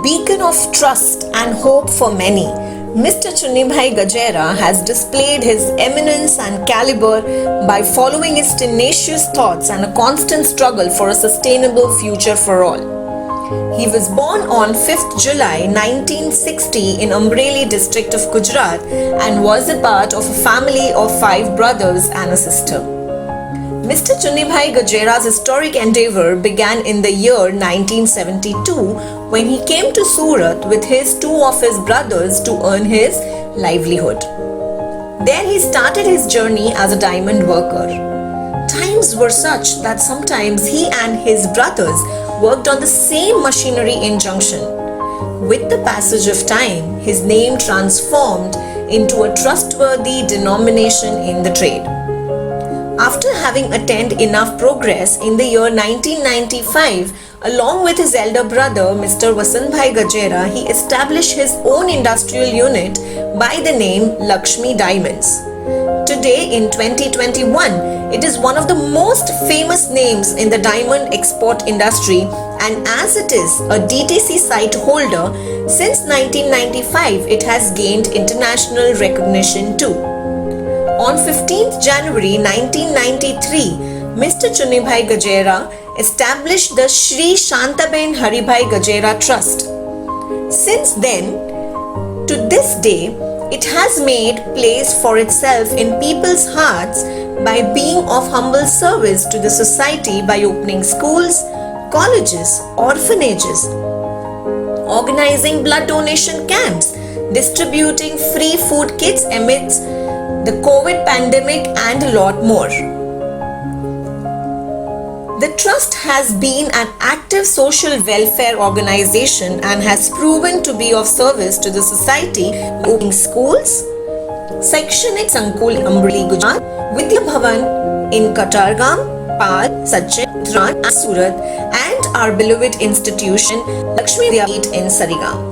beacon of trust and hope for many, Mr. Chunnibhai Gajera has displayed his eminence and caliber by following his tenacious thoughts and a constant struggle for a sustainable future for all. He was born on 5th July 1960 in Amreli district of Gujarat and was a part of a family of 5 brothers and a sister. Mr. Chunnibhai Gajera's historic endeavour began in the year 1972 when he came to Surat with two of his brothers to earn his livelihood. There he started his journey as a diamond worker. Times were such that sometimes he and his brothers worked on the same machinery in junction. With the passage of time, his name transformed into a trustworthy denomination in the trade. After having attained enough progress in the year 1995, along with his elder brother Mr. Vasantbhai Gajera, he established his own industrial unit by the name Lakshmi Diamonds. Today in 2021, it is one of the most famous names in the diamond export industry, and as it is a DTC site holder, since 1995 it has gained international recognition too. On 15th January 1993, Mr. Chunnibhai Gajera established the Shri Shantabhen Haribhai Gajera Trust. Since then, to this day, it has made place for itself in people's hearts by being of humble service to the society by opening schools, colleges, orphanages, organizing blood donation camps, distributing free food kits amidst the COVID pandemic and a lot more. The trust has been an active social welfare organization and has proven to be of service to the society by opening schools, Shaikshanik Sankul Amreli Gujarat, Vidya Bhavan in Katargam, Pal, Sachin, Ran and Surat, and our beloved institution Lakshmi Vidyapeeth in Sarigam.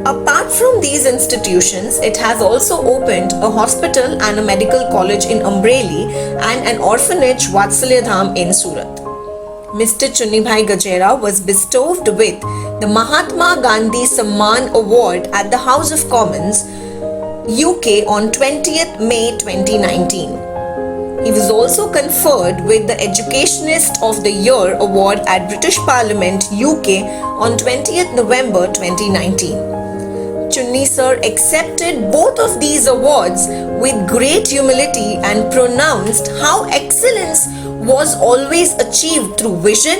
Apart from these institutions, it has also opened a hospital and a medical college in Amreli and an orphanage Vatsalya Dham in Surat. Mr. Chunnibhai Gajera was bestowed with the Mahatma Gandhi Samman Award at the House of Commons, UK on 20th May 2019. He was also conferred with the Educationist of the Year Award at British Parliament, UK on 20th November 2019. Chunni sir accepted both of these awards with great humility and pronounced how excellence was always achieved through vision,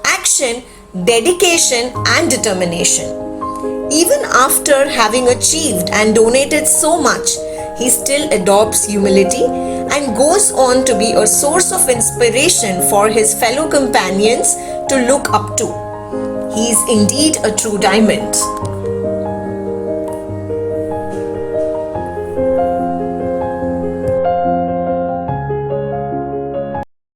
action, dedication and determination. Even after having achieved and donated so much, he still adopts humility and goes on to be a source of inspiration for his fellow companions to look up to. He is indeed a true diamond.